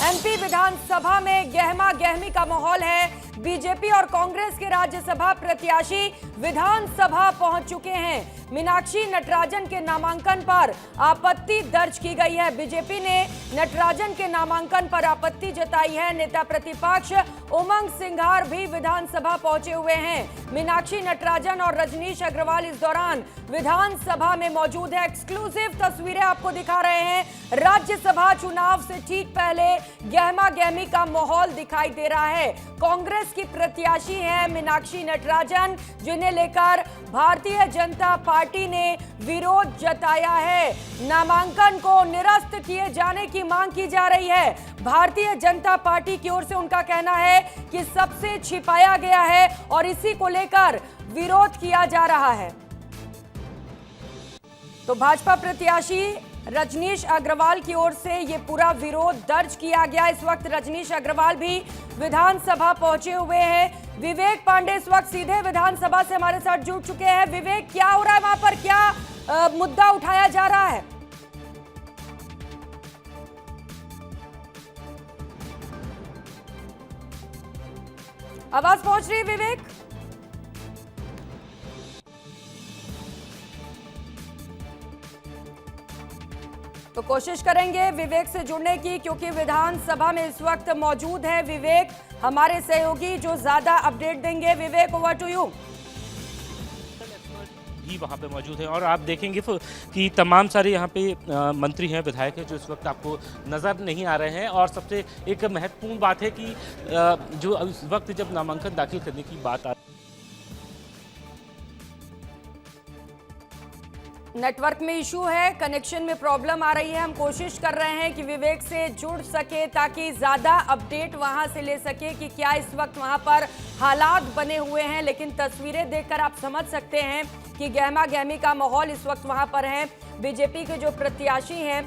MP विधानसभा में गहमा गहमी का माहौल है। बीजेपी और कांग्रेस के राज्यसभा प्रत्याशी विधानसभा पहुंच चुके हैं। मीनाक्षी नटराजन के नामांकन पर आपत्ति दर्ज की गई है। बीजेपी ने नटराजन के नामांकन पर आपत्ति जताई है। नेता प्रतिपक्ष उमंग सिंघार भी विधानसभा पहुंचे हुए हैं। मीनाक्षी नटराजन और रजनीश अग्रवाल इस दौरान विधानसभा में मौजूद है। एक्सक्लूसिव तस्वीरें आपको दिखा रहे हैं। राज्यसभा चुनाव से ठीक पहले गहमा गहमी का माहौल दिखाई दे रहा है। कांग्रेस की प्रत्याशी है मीनाक्षी नटराजन, जिन्हें लेकर भारतीय जनता पार्टी ने विरोध जताया है। नामांकन को निरस्त किए जाने की मांग की जा रही है। भारतीय जनता पार्टी की ओर से उनका कहना है कि सबसे छिपाया गया है और इसी को लेकर विरोध किया जा रहा है। तो भाजपा प्रत्याशी रजनीश अग्रवाल की ओर से ये पूरा विरोध दर्ज किया गया। इस वक्त रजनीश अग्रवाल भी विधानसभा पहुंचे हुए हैं। विवेक पांडे इस वक्त सीधे विधानसभा से हमारे साथ जुड़ चुके हैं। विवेक, क्या हो रहा है वहां पर, क्या मुद्दा उठाया जा रहा है? आवाज पहुंच रही है विवेक? तो कोशिश करेंगे विवेक से जुड़ने की, क्योंकि विधानसभा में इस वक्त मौजूद है विवेक, हमारे सहयोगी जो ज्यादा अपडेट देंगे। विवेक, ओवर टू यू। ही वहाँ पे मौजूद है और आप देखेंगे कि तमाम सारे यहाँ पे मंत्री हैं, विधायक हैं, जो इस वक्त आपको नज़र नहीं आ रहे हैं। और सबसे एक महत्वपूर्ण बात है कि जो इस वक्त जब नामांकन दाखिल करने की बात आ नेटवर्क में इशू है, कनेक्शन में प्रॉब्लम आ रही है। हम कोशिश कर रहे हैं कि विवेक से जुड़ सके ताकि ज्यादा अपडेट वहां से ले सके कि क्या इस वक्त वहां पर हालात बने हुए हैं। लेकिन तस्वीरें देखकर आप समझ सकते हैं कि गहमा गहमी का माहौल इस वक्त वहां पर है। बीजेपी के जो प्रत्याशी हैं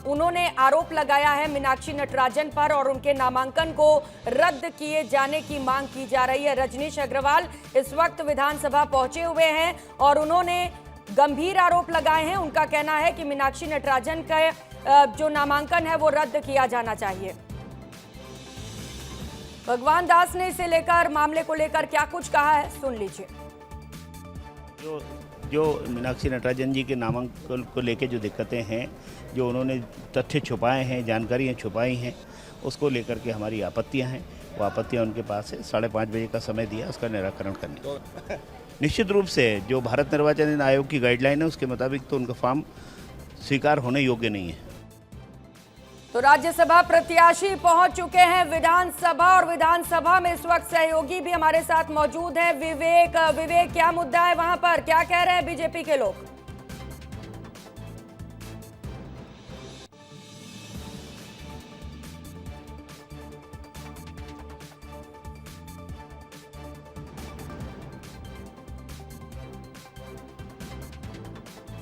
उन्होंने आरोप लगाया है मीनाक्षी नटराजन पर और उनके नामांकन को रद्द किए जाने की मांग की जा रही है। रजनीश अग्रवाल इस वक्त विधानसभा पहुंचे हुए हैं और उन्होंने गंभीर आरोप लगाए हैं। उनका कहना है कि मीनाक्षी नटराजन का जो नामांकन है वो रद्द किया जाना चाहिए। भगवान दास ने इसे लेकर, मामले को लेकर क्या कुछ कहा है, सुन लीजिए। जो मीनाक्षी नटराजन जी के नामांकन को लेकर जो दिक्कतें हैं, जो उन्होंने तथ्य छुपाए हैं, जानकारियां छुपाई हैं, उसको लेकर के हमारी आपत्तियां हैं। वो आपत्तियां उनके पास है। 5:30 बजे का समय दिया उसका निराकरण करने। निश्चित रूप से जो भारत निर्वाचन आयोग की गाइडलाइन है उसके मुताबिक तो उनका फॉर्म स्वीकार होने योग्य नहीं है। तो राज्यसभा प्रत्याशी पहुंच चुके हैं विधानसभा और विधानसभा में इस वक्त सहयोगी भी हमारे साथ मौजूद है। विवेक, क्या मुद्दा है वहां पर, क्या कह रहे हैं बीजेपी के लोग?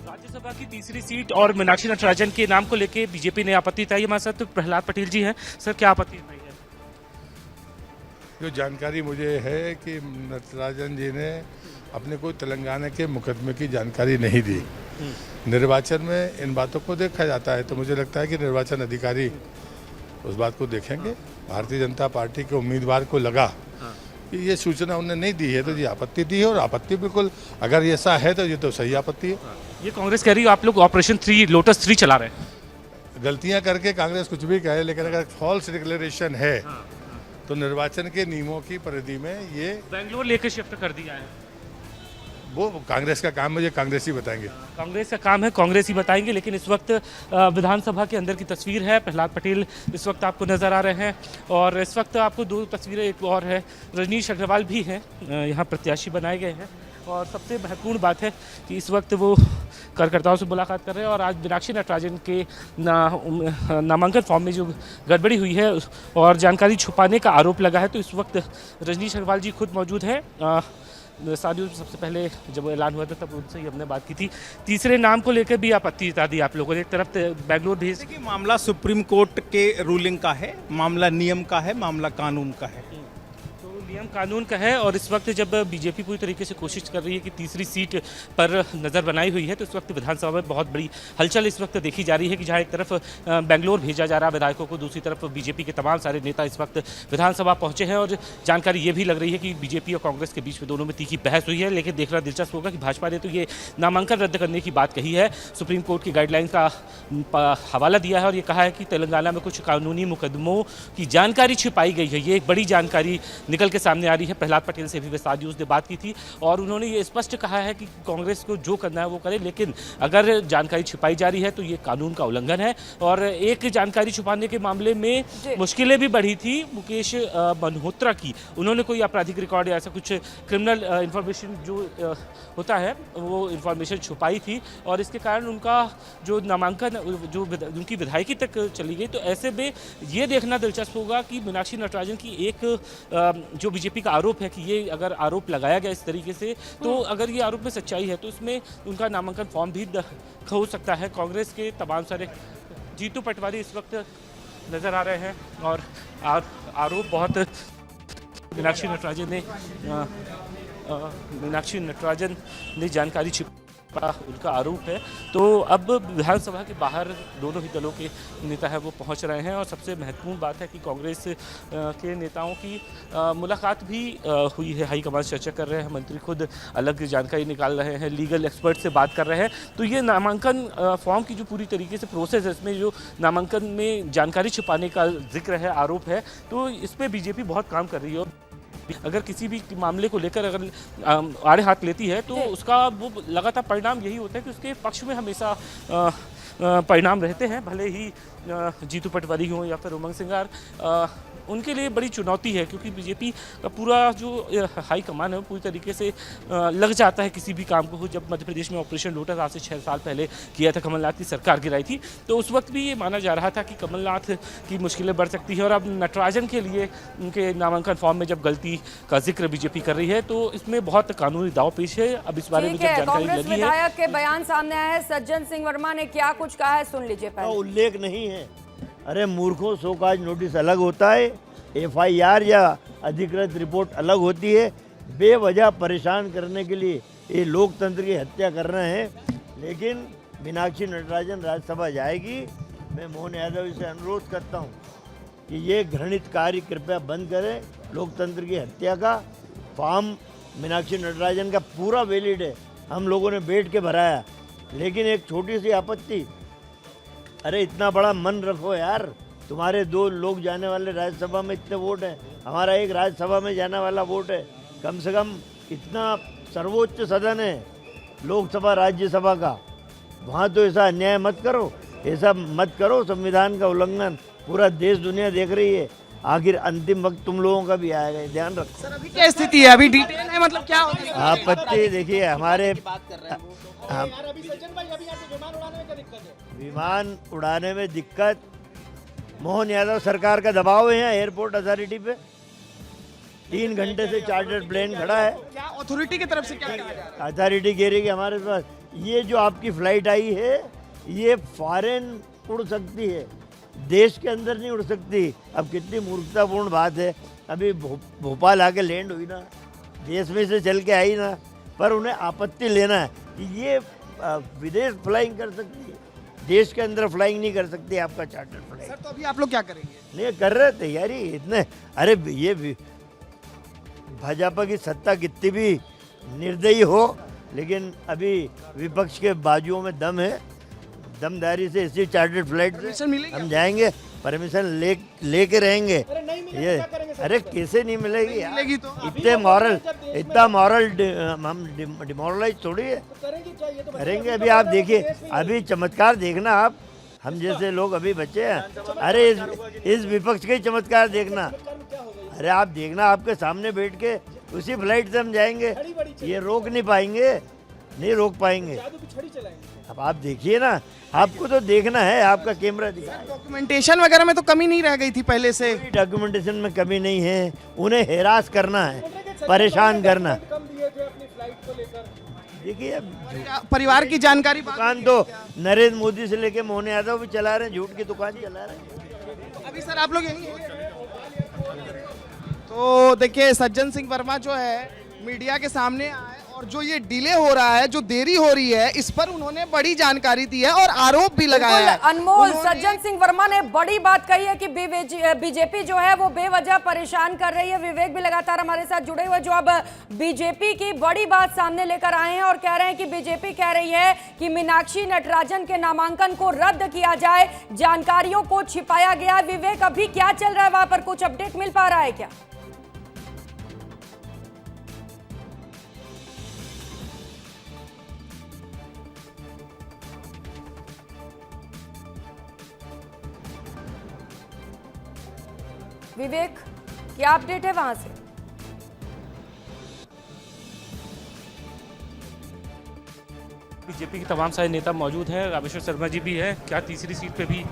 राज्यसभा की तीसरी सीट और मीनाक्षी नटराजन के नाम को लेके बीजेपी ने आपत्ति जताई। हमारे साथ तो प्रहलाद पटेल जी हैं। सर, क्या आपत्ति है? जो जानकारी मुझे है कि नटराजन जी ने अपने कोई तेलंगाना के मुकदमे की जानकारी नहीं दी। निर्वाचन में इन बातों को देखा जाता है, तो मुझे लगता है कि निर्वाचन अधिकारी उस बात को देखेंगे। भारतीय जनता पार्टी के उम्मीदवार को लगा कि ये सूचना उन्हें नहीं दी है, तो ये आपत्ति दी है। और आपत्ति बिल्कुल, अगर ऐसा है तो ये तो सही आपत्ति है। ये कांग्रेस कह रही है आप लोग ऑपरेशन 3 लोटस 3 चला रहे हैं। गलतियां करके कांग्रेस कुछ भी कहे, लेकिन अगर फॉल्स डिक्लेरेशन है तो निर्वाचन के नियमों की परिधि में ये बेंगलोर लेकर शिफ्ट कर दिया है। वो कांग्रेस का काम, मुझे कांग्रेस ही बताएंगे। कांग्रेस का काम है, कांग्रेस ही बताएंगे। लेकिन इस वक्त विधानसभा के अंदर की तस्वीर है। प्रहलाद पटेल इस वक्त आपको नज़र आ रहे हैं और इस वक्त आपको 2 तस्वीरें, एक और है, रजनीश अग्रवाल भी हैं, यहाँ प्रत्याशी बनाए गए हैं। और सबसे महत्वपूर्ण बात है कि इस वक्त वो कार्यकर्ताओं से मुलाकात कर रहे हैं। और आज मीनाक्षी नटराजन के नामांकन फॉर्म में जो गड़बड़ी हुई है और जानकारी छुपाने का आरोप लगा है, तो इस वक्त रजनीश अग्रवाल जी खुद मौजूद हैं। साथियों, सबसे पहले जब ऐलान हुआ था तब उनसे ही हमने बात की थी। तीसरे नाम को लेकर भी आपत्ति जता दी आप लोगों ने। एक तरफ बेंगलोर भेज, देखिए, मामला सुप्रीम कोर्ट के रूलिंग का है, मामला नियम का है, मामला कानून का है। तो नियम कानून का है और इस वक्त जब बीजेपी पूरी तरीके से कोशिश कर रही है कि तीसरी सीट पर नज़र बनाई हुई है, तो इस वक्त विधानसभा में बहुत बड़ी हलचल इस वक्त देखी जा रही है कि जहां एक तरफ बेंगलोर भेजा जा रहा है विधायकों को, दूसरी तरफ बीजेपी के तमाम सारे नेता इस वक्त विधानसभा पहुंचे हैं और जानकारी ये भी लग रही है कि बीजेपी और कांग्रेस के बीच में दोनों में तीखी बहस हुई है। लेकिन देखना दिलचस्प होगा कि भाजपा ने तो ये नामांकन रद्द करने की बात कही है, सुप्रीम कोर्ट की गाइडलाइन का हवाला दिया है और ये कहा है कि तेलंगाना में कुछ कानूनी मुकदमों की जानकारी छिपाई गई है। ये एक बड़ी जानकारी निकल के सामने आ रही है। प्रहलाद पटेल से भी विस्तार न्यूज़ ने बात की थी और उन्होंने ये स्पष्ट कहा है कि कांग्रेस को जो करना है वो करे, लेकिन अगर जानकारी छिपाई जा रही है तो ये कानून का उल्लंघन है। और एक जानकारी छुपाने के मामले में मुश्किलें भी बढ़ी थी मुकेश मल्होत्रा की, उन्होंने कोई आपराधिक रिकॉर्ड या ऐसा कुछ क्रिमिनल इंफॉर्मेशन जो होता है वो इंफॉर्मेशन छुपाई थी और इसके कारण उनका जो नामांकन जो उनकी विधायकी तक चली गई। तो ऐसे में ये देखना दिलचस्प होगा कि मीनाक्षी नटराजन की एक जो बीजेपी का आरोप है कि ये अगर आरोप लगाया गया इस तरीके से, तो अगर ये आरोप में सच्चाई है तो इसमें उनका नामांकन फॉर्म भी हो सकता है। कांग्रेस के तमाम सारे जीतू पटवारी इस वक्त नज़र आ रहे हैं और आरोप बहुत मीनाक्षी नटराजन ने जानकारी छिपा उनका आरोप है। तो अब विधानसभा के बाहर दोनों ही दलों के नेता है वो पहुंच रहे हैं और सबसे महत्वपूर्ण बात है कि कांग्रेस के नेताओं की मुलाकात भी हुई है, हाईकमान चर्चा कर रहे हैं, मंत्री खुद अलग जानकारी निकाल रहे हैं, लीगल एक्सपर्ट से बात कर रहे हैं। तो ये नामांकन फॉर्म की जो पूरी तरीके से प्रोसेस है, इसमें जो नामांकन में जानकारी छुपाने का जिक्र है, आरोप है, तो इस पर बीजेपी बहुत काम कर रही है। अगर किसी भी मामले को लेकर अगर आड़े हाथ लेती है तो उसका वो लगातार परिणाम यही होता है कि उसके पक्ष में हमेशा परिणाम रहते हैं, भले ही जीतू पटवारी हो या फिर उमंग सिंगार, उनके लिए बड़ी चुनौती है क्योंकि बीजेपी का पूरा जो हाई कमान है वो पूरी तरीके से लग जाता है किसी भी काम को। जब मध्य प्रदेश में ऑपरेशन लोटस आज से 6 साल पहले किया था, कमलनाथ की सरकार गिराई थी, तो उस वक्त भी ये माना जा रहा था कि कमलनाथ की मुश्किलें बढ़ सकती है। और अब नटराजन के लिए उनके नामांकन फॉर्म में जब गलती का जिक्र बीजेपी कर रही है तो इसमें बहुत कानूनी दाव पेश है। अब इस बारे में जब जानकारी लगी है, विधायक के बयान सामने आया है, सज्जन सिंह वर्मा ने क्या कुछ कहा है सुन लीजिए पहले। उल्लेख नहीं है। अरे मूर्खों, शोकाज नोटिस अलग होता है, एफआईआर या अधिकृत रिपोर्ट अलग होती है। बेवजह परेशान करने के लिए ये लोकतंत्र की हत्या कर रहे हैं। लेकिन मीनाक्षी नटराजन राज्यसभा जाएगी। मैं मोहन यादव से अनुरोध करता हूँ कि ये घृणित कार्य कृपया बंद करें। लोकतंत्र की हत्या का फॉर्म मीनाक्षी नटराजन का पूरा वैलिड है, हम लोगों ने बैठ के भराया। लेकिन एक छोटी सी आपत्ति, अरे इतना बड़ा मन रखो यार, तुम्हारे 2 लोग जाने वाले राज्यसभा में इतने वोट हैं, हमारा एक राज्यसभा में जाने वाला वोट है। कम से कम इतना सर्वोच्च सदन है लोकसभा राज्यसभा का, वहाँ तो ऐसा अन्याय मत करो, ऐसा मत करो। संविधान का उल्लंघन पूरा देश दुनिया देख रही है। आखिर अंतिम वक्त तुम लोगों का भी आएगा, ध्यान रखो। सर अभी क्या स्थिति है, अभी डिटेल है, मतलब क्या होगी आपत्ति? देखिए हमारे विमान उड़ाने में दिक्कत, मोहन यादव सरकार का दबाव है यहाँ एयरपोर्ट अथॉरिटी पे। 3 घंटे से चार्टर्ड प्लेन खड़ा है। क्या अथॉरिटी की तरफ से क्या कहा जा रहा है? अथॉरिटी कह रही है कि हमारे पास ये जो आपकी फ्लाइट आई है ये फॉरेन उड़ सकती है, देश के अंदर नहीं उड़ सकती। अब कितनी मूर्खतापूर्ण बात है। अभी भोपाल आके लैंड हुई ना, देश में से चल के आई ना, पर उन्हें आपत्ति लेना है कि ये विदेश फ्लाइंग कर सकती है, देश के अंदर फ्लाइंग नहीं कर सकती आपका चार्टर फ्लाइट। सर तो अभी आप लोग क्या करेंगे? नहीं कर रहे तैयारी इतने। अरे ये भाजपा की सत्ता कितनी भी निर्दयी हो, लेकिन अभी विपक्ष के बाजुओं में दम है। दमदारी से इसी चार्टर्ड फ्लाइट से हम जाएंगे, परमिशन लेके रहेंगे। ये अरे कैसे नहीं मिलेगी यार? इतना मॉरल हम डिमोरलाइज थोड़ी है। करेंगे। अभी आप देखिए, अभी चमत्कार देखना आप, हम जैसे लोग अभी बच्चे हैं। अरे इस विपक्ष के चमत्कार देखना। अरे आप देखना, आपके सामने बैठ के उसी फ्लाइट से हम जाएंगे। ये रोक नहीं पाएंगे, नहीं रोक पाएंगे। अब आप देखिए ना, आपको तो देखना है, आपका कैमरा दिखा। डॉक्यूमेंटेशन वगैरह में तो कमी नहीं रह गई थी पहले से? डॉक्यूमेंटेशन में कमी नहीं है, उन्हें हैरास करना है, परेशान करना। देखिए परिवार की जानकारी दुकान तो नरेंद्र मोदी से लेके मोहन यादव भी चला रहे हैं, झूठ की दुकान चला रहे हैं। अभी सर आप लोग यहीं हैं? तो देखिए सज्जन सिंह वर्मा जो है मीडिया के सामने आए और जो ये डिले हो रहा है, जो देरी हो रही है, इस पर उन्होंने बड़ी जानकारी दी है और आरोप भी लगाया है। अनमोल, सज्जन सिंह वर्मा ने बड़ी बात कही है कि बीजेपी जो है वो बेवजह परेशान कर रही है। विवेक भी लगातार हमारे साथ जुड़े हुए, जो अब बीजेपी की बड़ी बात सामने लेकर आए हैं और कह रहे हैं कि बीजेपी कह रही है कि मीनाक्षी नटराजन के नामांकन को रद्द किया जाए, जानकारियों को छिपाया गया। विवेक, अभी क्या चल रहा है वहां पर, कुछ अपडेट मिल पा रहा है क्या? विवेक, क्या अपडेट है वहां से? बीजेपी के तमाम सारे नेता मौजूद हैं, रामेश्वर शर्मा जी भी हैं। क्या तीसरी सीट पे भी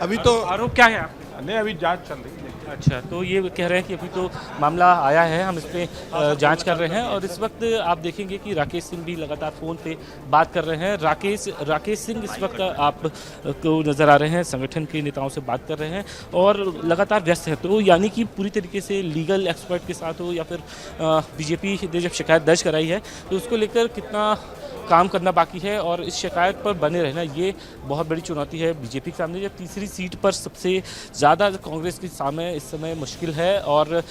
अभी तो आरोप क्या है आपके? नहीं, अभी जांच चल रही है। अच्छा, तो ये कह रहे हैं कि अभी तो मामला आया है, हम इस पे जांच कर रहे हैं। और इस वक्त आप देखेंगे कि राकेश सिंह भी लगातार फ़ोन पे बात कर रहे हैं। राकेश सिंह इस वक्त आप को नज़र आ रहे हैं, संगठन के नेताओं से बात कर रहे हैं और लगातार व्यस्त हैं। तो यानी कि पूरी तरीके से लीगल एक्सपर्ट के साथ हो या फिर बीजेपी ने जब शिकायत दर्ज कराई है तो उसको लेकर कितना काम करना बाकी है और इस शिकायत पर बने रहना, ये बहुत बड़ी चुनौती है बीजेपी के सामने। जब तीसरी सीट पर सबसे ज़्यादा कांग्रेस के सामने इस समय मुश्किल है और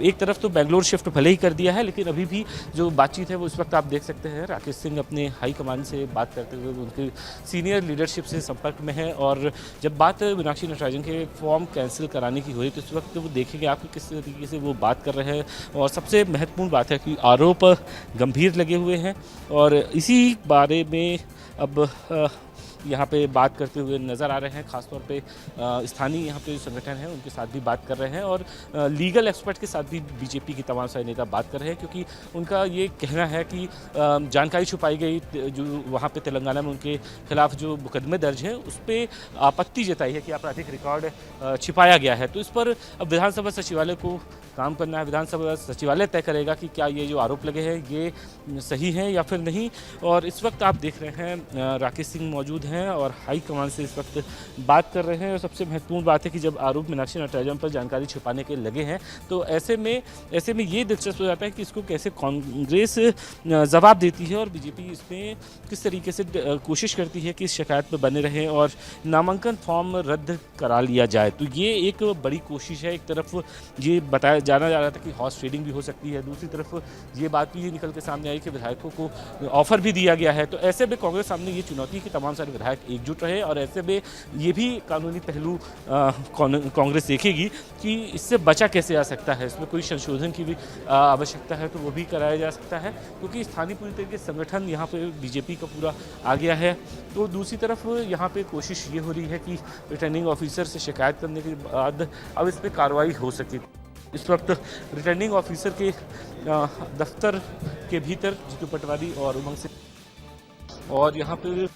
एक तरफ तो बेंगलोर शिफ्ट भले ही कर दिया है, लेकिन अभी भी जो बातचीत है वो इस वक्त आप देख सकते हैं। राकेश सिंह अपने हाई कमान से बात करते हुए उनके सीनियर लीडरशिप से संपर्क में है। और जब बात मीनाक्षी नटराजन के फॉर्म कैंसिल कराने की हुई तो इस वक्त वो देखेंगे आप किस तरीके से वो बात कर रहे हैं। और सबसे महत्वपूर्ण बात है कि आरोप गंभीर लगे हुए हैं और इसी बारे में अब यहाँ पे बात करते हुए नज़र आ रहे हैं। खासतौर पे स्थानीय यहाँ पे जो संगठन है उनके साथ भी बात कर रहे हैं और लीगल एक्सपर्ट के साथ भी बीजेपी के तमाम सारे नेता बात कर रहे हैं, क्योंकि उनका ये कहना है कि जानकारी छुपाई गई, जो वहाँ पे तेलंगाना में उनके खिलाफ जो मुकदमे दर्ज हैं उस पर आपत्ति जताई है कि आपराधिक रिकॉर्ड छिपाया गया है। तो इस पर अब विधानसभा सचिवालय को काम करना है। विधानसभा सचिवालय तय करेगा कि क्या ये जो आरोप लगे हैं ये सही हैं या फिर नहीं। और इस वक्त आप देख रहे हैं राकेश सिंह मौजूद हैं और हाई कमान से इस वक्त बात कर रहे हैं। और सबसे महत्वपूर्ण बात है कि जब आरोप मीनाक्षी नटराजन पर जानकारी छिपाने के लगे हैं तो ऐसे में ये दिलचस्प हो जाता है कि इसको कैसे कांग्रेस जवाब देती है और बीजेपी इसमें किस तरीके से कोशिश करती है कि इस शिकायत पर बने रहें और नामांकन फॉर्म रद्द करा लिया जाए। तो ये एक बड़ी कोशिश है। एक तरफ ये बताया जाना जा रहा था कि हॉर्स ट्रेडिंग भी हो सकती है, दूसरी तरफ ये बात भी निकल के सामने आई कि विधायकों को ऑफर भी दिया गया है। तो ऐसे में कांग्रेस सामने ये चुनौती है कि तमाम सारे विधायक एकजुट रहे और ऐसे में ये भी कानूनी पहलू कांग्रेस देखेगी कि इससे बचा कैसे आ सकता है। इसमें कोई संशोधन की भी आवश्यकता है तो वो भी कराया जा सकता है, क्योंकि स्थानीय पूरी तरीके से संगठन यहाँ पे बीजेपी का पूरा आ गया है। तो दूसरी तरफ यहाँ पे कोशिश ये हो रही है कि रिटर्निंग ऑफिसर से शिकायत करने के बाद अब इस पर कार्रवाई हो सके। इस वक्त रिटर्निंग ऑफिसर के दफ्तर के भीतर जीतू पटवारी और उमंग से और यहाँ पे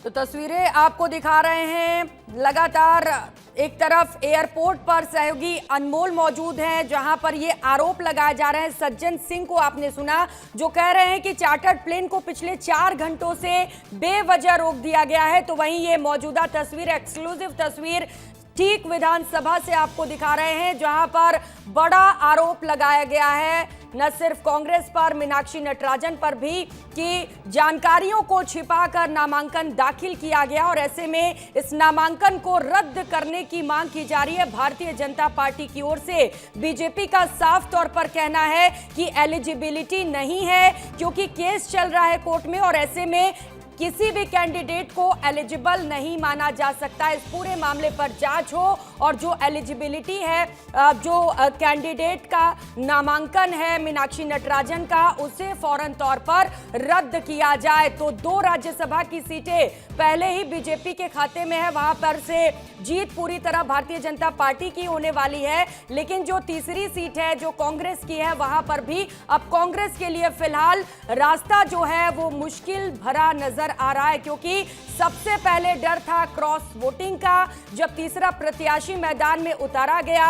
तो तस्वीरें आपको दिखा रहे हैं। लगातार एक तरफ एयरपोर्ट पर सहयोगी अनमोल मौजूद हैं, जहां पर ये आरोप लगाए जा रहे हैं। सज्जन सिंह को आपने सुना, जो कह रहे हैं कि चार्टर्ड प्लेन को पिछले 4 घंटों से बेवजह रोक दिया गया है। तो वहीं ये मौजूदा तस्वीर, एक्सक्लूसिव तस्वीर ठीक विधानसभा से आपको दिखा रहे हैं, जहां पर बड़ा आरोप लगाया गया है न सिर्फ कांग्रेस पर, मीनाक्षी नटराजन पर भी, कि जानकारियों को छिपाकर नामांकन दाखिल किया गया और ऐसे में इस नामांकन को रद्द करने की मांग की जा रही है भारतीय जनता पार्टी की ओर से। बीजेपी का साफ तौर पर कहना है कि एलिजिबिलिटी नहीं है, क्योंकि केस चल रहा है कोर्ट में और ऐसे में किसी भी कैंडिडेट को एलिजिबल नहीं माना जा सकता। इस पूरे मामले पर जांच हो और जो एलिजिबिलिटी है, जो कैंडिडेट का नामांकन है मीनाक्षी नटराजन का, उसे फौरन तौर पर रद्द किया जाए। तो 2 राज्यसभा की सीटें पहले ही बीजेपी के खाते में है, वहां पर से जीत पूरी तरह भारतीय जनता पार्टी की होने वाली है। लेकिन जो तीसरी सीट है जो कांग्रेस की है, वहां पर भी अब कांग्रेस के लिए फिलहाल रास्ता जो है वो मुश्किल भरा नजर आ रहा है, क्योंकि सबसे पहले डर था क्रॉस वोटिंग का, जब तीसरा प्रत्याशी मैदान में उतारा गया।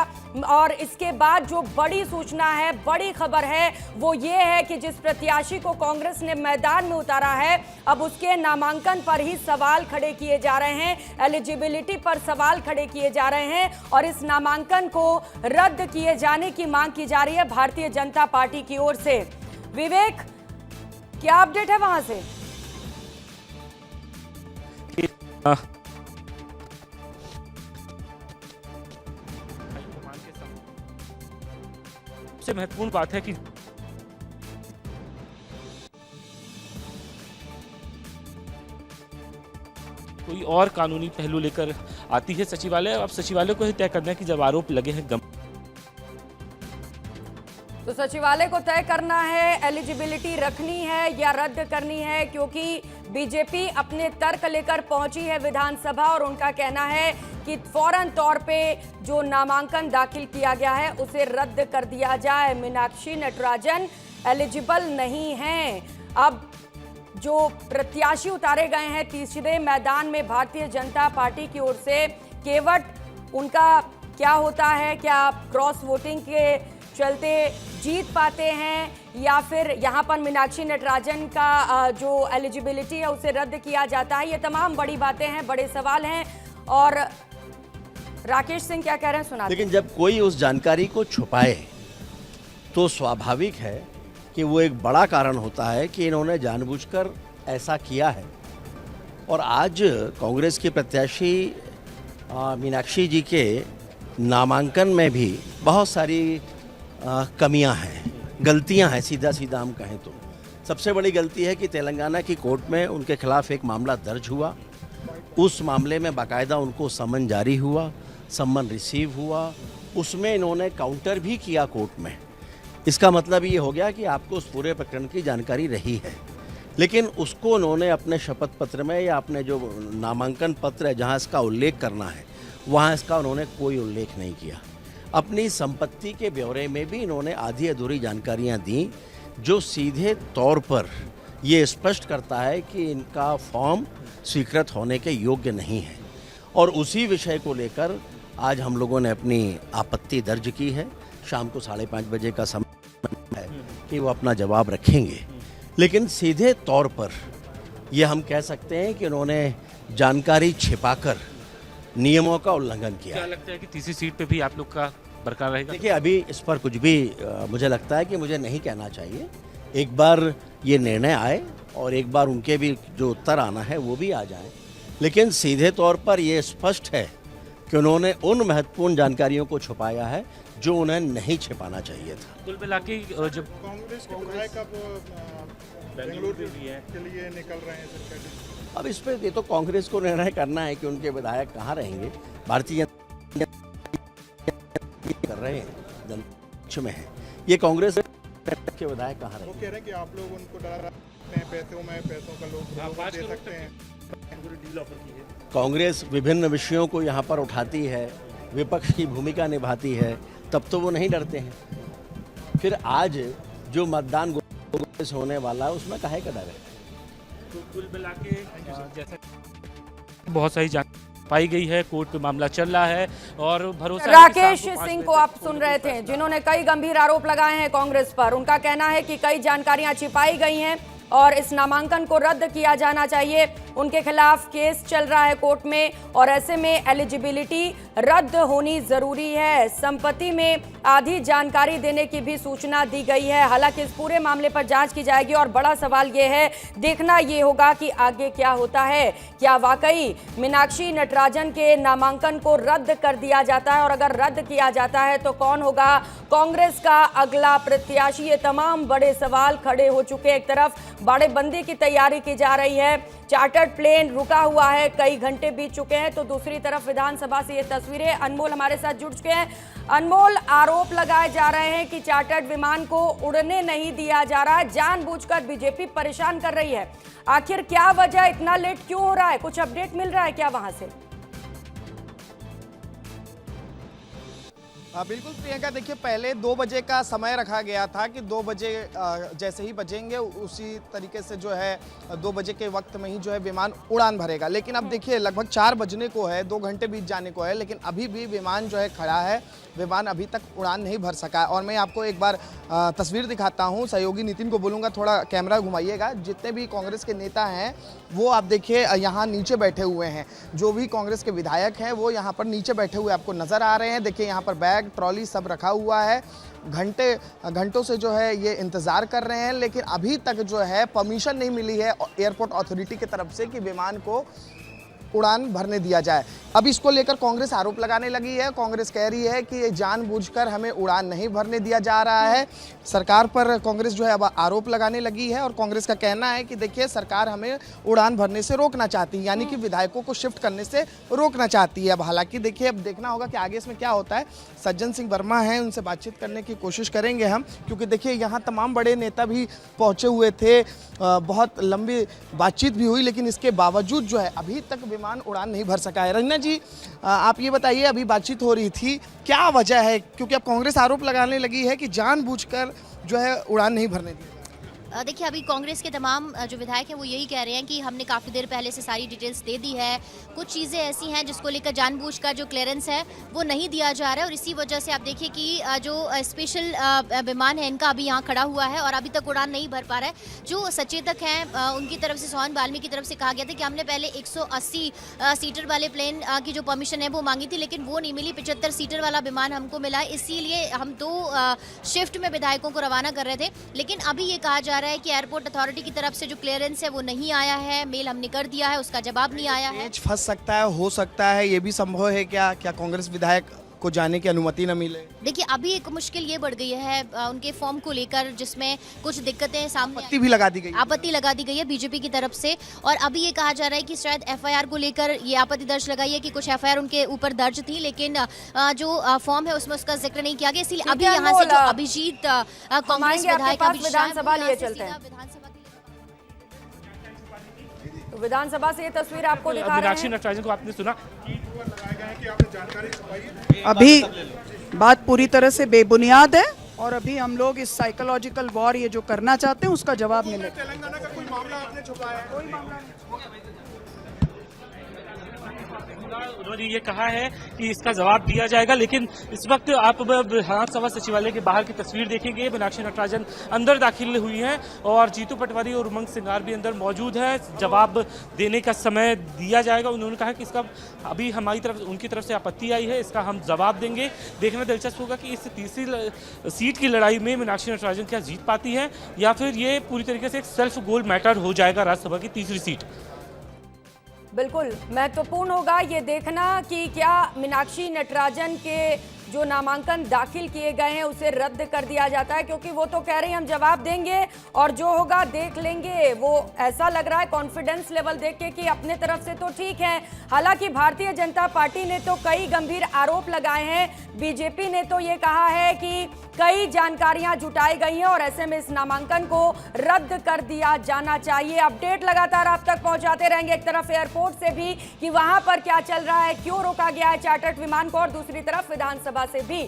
और इसके बाद जो बड़ी सूचना है, बड़ी खबर है, वो ये है कि जिस प्रत्याशी को कांग्रेस ने मैदान में उतारा है, अब उसके नामांकन पर ही सवाल खड़े किए जा रहे हैं, एलिजिबिलिटी पर सवाल खड़े किए जा रहे हैं और इस नामांकन को रद्द किए जाने की मांग की जा रही है भारतीय जनता पार्टी की ओर से। विवेक, क्या अपडेट है वहां से? सबसे महत्वपूर्ण बात है कि कोई और कानूनी पहलू लेकर आती है सचिवालय। अब सचिवालय को ही तय करना है कि जब आरोप लगे हैं तो सचिवालय को तय करना है एलिजिबिलिटी रखनी है या रद्द करनी है, क्योंकि बीजेपी अपने तर्क लेकर पहुंची है विधानसभा और उनका कहना है कि फौरन तौर पे जो नामांकन दाखिल किया गया है उसे रद्द कर दिया जाए। मीनाक्षी नटराजन एलिजिबल नहीं हैं। अब जो प्रत्याशी उतारे गए हैं तीसरे मैदान में भारतीय जनता पार्टी की ओर से, केवट उनका क्या होता है? क्या क्रॉस वोटिंग के चलते जीत पाते हैं या फिर यहाँ पर मीनाक्षी नटराजन का जो एलिजिबिलिटी है उसे रद्द किया जाता है? ये तमाम बड़ी बातें हैं, बड़े सवाल हैं। और राकेश सिंह क्या कह रहे हैं सुना। लेकिन जब कोई उस जानकारी को छुपाए तो स्वाभाविक है कि वो एक बड़ा कारण होता है कि इन्होंने जानबूझकर ऐसा किया है। और आज कांग्रेस की प्रत्याशी मीनाक्षी जी के नामांकन में भी बहुत सारी कमियां हैं, गलतियां हैं, सीधा सीधा हम कहें तो। सबसे बड़ी गलती है कि तेलंगाना की कोर्ट में उनके खिलाफ एक मामला दर्ज हुआ, उस मामले में बाकायदा उनको समन जारी हुआ, समन रिसीव हुआ, उसमें इन्होंने काउंटर भी किया कोर्ट में। इसका मतलब ये हो गया कि आपको उस पूरे प्रकरण की जानकारी रही है, लेकिन उसको उन्होंने अपने शपथ पत्र में या अपने जो नामांकन पत्र है जहाँ इसका उल्लेख करना है वहाँ इसका उन्होंने कोई उल्लेख नहीं किया। अपनी संपत्ति के ब्यौरे में भी इन्होंने आधी अधूरी जानकारियाँ दी, जो सीधे तौर पर ये स्पष्ट करता है कि इनका फॉर्म स्वीकृत होने के योग्य नहीं है। और उसी विषय को लेकर आज हम लोगों ने अपनी आपत्ति दर्ज की है। शाम को 5:30 बजे का समय है कि वो अपना जवाब रखेंगे, लेकिन सीधे तौर पर ये हम कह सकते हैं कि उन्होंने जानकारी छिपाकर नियमों का उल्लंघन किया। क्या लगता है कि तीसरी सीट पे भी आप लोग का बरकरार रहेगा? देखिए, अभी इस पर कुछ भी मुझे लगता है कि मुझे नहीं कहना चाहिए। एक बार ये निर्णय आए और एक बार उनके भी जो उत्तर आना है वो भी आ जाए, लेकिन सीधे तौर पर ये स्पष्ट है कि उन्होंने उन महत्वपूर्ण जानकारियों को छुपाया है जो उन्हें नहीं छिपाना चाहिए था। कुल मिला के जब कांग्रेस के विधायक अब बेंगलुरु के लिए निकल रहे हैं सर, अब इस पर ये तो कांग्रेस को निर्णय करना है कि उनके विधायक कहाँ रहेंगे। भारतीय जनता कर रहे हैं, जनपक्ष में है, ये कांग्रेस के विधायक कहाँ रहेंगे? वो कह रहे हैं कि आप लोग उनको डरा रहे हैं, पैसों का लोग दे सकते हैं। कांग्रेस विभिन्न विषयों को यहाँ पर उठाती है, विपक्ष की भूमिका निभाती है, तब तो वो नहीं डरते हैं। फिर आज जो मतदान कांग्रेस होने वाला है उसमें काहे का डर है? तो कुल मिला के जैसा बहुत सारी जानकारी पाई गई है, कोर्ट पे मामला चल रहा है और भरोसा है कि राकेश शाम को 5 सिंह बजे को आप सुन रहे थे, जिन्होंने कई गंभीर आरोप लगाए हैं कांग्रेस पर। उनका कहना है कि कई जानकारियां छिपाई गई हैं और इस नामांकन को रद्द किया जाना चाहिए। उनके खिलाफ केस चल रहा है कोर्ट में और ऐसे में एलिजिबिलिटी रद्द होनी जरूरी है। संपत्ति में आधी जानकारी देने की भी सूचना दी गई है। हालांकि इस पूरे मामले पर जांच की जाएगी और बड़ा सवाल ये है, देखना ये होगा कि आगे क्या होता है। क्या वाकई मीनाक्षी नटराजन के नामांकन को रद्द कर दिया जाता है और अगर रद्द किया जाता है तो कौन होगा कांग्रेस का अगला प्रत्याशी? ये तमाम बड़े सवाल खड़े हो चुके हैं। एक तरफ बाड़ेबंदी की तैयारी की जा रही है, चार्टर्ड प्लेन रुका हुआ है, कई घंटे बीत चुके हैं, तो दूसरी तरफ विधानसभा से ये तस्वीरें। अनमोल हमारे साथ जुड़ चुके हैं। अनमोल, आरोप लगाए जा रहे हैं कि चार्टर्ड विमान को उड़ने नहीं दिया जा रहा है, जानबूझकर बीजेपी परेशान कर रही है। आखिर क्या वजह, इतना लेट क्यों हो रहा है? कुछ अपडेट मिल रहा है क्या वहां से? बिल्कुल प्रियंका, देखिए पहले 2 बजे का समय रखा गया था कि 2 बजे जैसे ही बजेंगे उसी तरीके से जो है 2 बजे के वक्त में ही जो है विमान उड़ान भरेगा। लेकिन अब देखिए लगभग 4 बजने को है, 2 घंटे बीत जाने को है, लेकिन अभी भी विमान जो है खड़ा है, विमान अभी तक उड़ान नहीं भर सका। और मैं आपको एक बार तस्वीर दिखाता हूँ, सहयोगी नितिन को बोलूँगा थोड़ा कैमरा घुमाइएगा। जितने भी कांग्रेस के नेता हैं वो आप देखिए यहाँ नीचे बैठे हुए हैं, जो भी कांग्रेस के विधायक हैं वो यहाँ पर नीचे बैठे हुए आपको नज़र आ रहे हैं। देखिए यहाँ पर बैग ट्रॉली सब रखा हुआ है, घंटों से जो है ये इंतज़ार कर रहे हैं, लेकिन अभी तक जो है परमिशन नहीं मिली है एयरपोर्ट अथॉरिटी की तरफ से कि विमान को उड़ान भरने दिया जाए। अब इसको लेकर कांग्रेस आरोप लगाने लगी है। कांग्रेस कह रही है कि ये जानबूझकर हमें उड़ान नहीं भरने दिया जा रहा है। सरकार पर कांग्रेस जो है अब आरोप लगाने लगी है और कांग्रेस का कहना है कि देखिए सरकार हमें उड़ान भरने से रोकना चाहती है, यानी कि विधायकों को शिफ्ट करने से रोकना चाहती है। अब हालांकि देखिए अब देखना होगा कि आगे इसमें क्या होता है। सज्जन सिंह वर्मा हैं, उनसे बातचीत करने की कोशिश करेंगे हम, क्योंकि देखिए यहाँ तमाम बड़े नेता भी पहुँचे हुए थे, बहुत लंबी बातचीत भी हुई, लेकिन इसके बावजूद जो है अभी तक विमान उड़ान नहीं भर सका है। रंजना जी, आप ये बताइए, अभी बातचीत हो रही थी, क्या वजह है? क्योंकि अब कांग्रेस आरोप लगाने लगी है कि जानबूझकर जो है उड़ान नहीं भरने दी। देखिए अभी कांग्रेस के तमाम जो विधायक हैं वो यही कह रहे हैं कि हमने काफ़ी देर पहले से सारी डिटेल्स दे दी है, कुछ चीज़ें ऐसी हैं जिसको लेकर जानबूझकर जो क्लियरेंस है वो नहीं दिया जा रहा है, और इसी वजह से आप देखिए कि जो स्पेशल विमान है इनका अभी यहाँ खड़ा हुआ है और अभी तक उड़ान नहीं भर पा रहा है। जो सचेतक हैं उनकी तरफ से, सोहन बाल्मी की तरफ से कहा गया था कि हमने पहले 180 सीटर वाले प्लेन की जो परमिशन है वो मांगी थी, लेकिन वो नहीं मिली। 75 सीटर वाला विमान हमको मिला, इसीलिए हम 2 शिफ्ट में विधायकों को रवाना कर रहे थे। लेकिन अभी ये कहा जा रहा है कि एयरपोर्ट अथॉरिटी की तरफ से जो क्लियरेंस है वो नहीं आया है, मेल हमने कर दिया है, उसका जवाब नहीं आया है। फंस सकता है, हो सकता है, ये भी संभव है क्या कांग्रेस विधायक को जाने की अनुमति न मिले? देखिए अभी एक मुश्किल ये बढ़ गई है उनके फॉर्म को लेकर, जिसमें कुछ दिक्कतें सामने आपत्ति भी लगा दी गई, आपत्ति लगा दी गई है बीजेपी की तरफ से। और अभी ये कहा जा रहा है कि शायद एफआईआर को लेकर ये आपत्ति दर्ज लगाई है कि कुछ एफआईआर उनके ऊपर दर्ज थी, लेकिन जो फॉर्म है उसमें उसका जिक्र नहीं किया गया। इसलिए अभी यहाँ से जो अभिजीत कांग्रेस विधायक विधानसभा लिए चलते हैं, विधानसभा से ये तस्वीर आपको दिखा रहे हैं। मीनाक्षी नटराजन को आपने सुना, अभी बात पूरी तरह से बेबुनियाद है और अभी हम लोग इस साइकोलॉजिकल वॉर ये जो करना चाहते हैं उसका जवाब मिलेगा। तेलंगाना का कोई मामला आपने छुपाया है? कोई मामला नहीं। उन्होंने ये कहा है कि इसका जवाब दिया जाएगा, लेकिन इस वक्त आप विधानसभा सचिवालय के बाहर की तस्वीर देखेंगे। मीनाक्षी नटराजन अंदर दाखिल हुई हैं और जीतू पटवारी और उमंग सिंगार भी अंदर मौजूद है। जवाब देने का समय दिया जाएगा। उन्होंने कहा कि इसका अभी हमारी तरफ, उनकी तरफ से आपत्ति आई है, इसका हम जवाब देंगे। देखना दिलचस्प होगा कि इस तीसरी सीट की लड़ाई में मीनाक्षी नटराजन क्या जीत पाती हैं या फिर ये पूरी तरीके से एक सेल्फ गोल मैटर हो जाएगा राज्यसभा की तीसरी सीट। बिल्कुल महत्वपूर्ण होगा ये देखना कि क्या मीनाक्षी नटराजन के जो नामांकन दाखिल किए गए हैं उसे रद्द कर दिया जाता है, क्योंकि वो तो कह रही हैं हम जवाब देंगे और जो होगा देख लेंगे। वो ऐसा लग रहा है कॉन्फिडेंस लेवल देख के कि अपने तरफ से तो ठीक है। हालांकि भारतीय जनता पार्टी ने तो कई गंभीर आरोप लगाए हैं। बीजेपी ने तो ये कहा है कि कई जानकारियां जुटाई गई हैं और ऐसे में इस नामांकन को रद्द कर दिया जाना चाहिए। अपडेट लगातार आप तक पहुंचाते रहेंगे, एक तरफ एयरपोर्ट से भी कि वहां पर क्या चल रहा है, क्यों रोका गया है चार्टर्ड विमान को, और दूसरी तरफ विधानसभा से भी।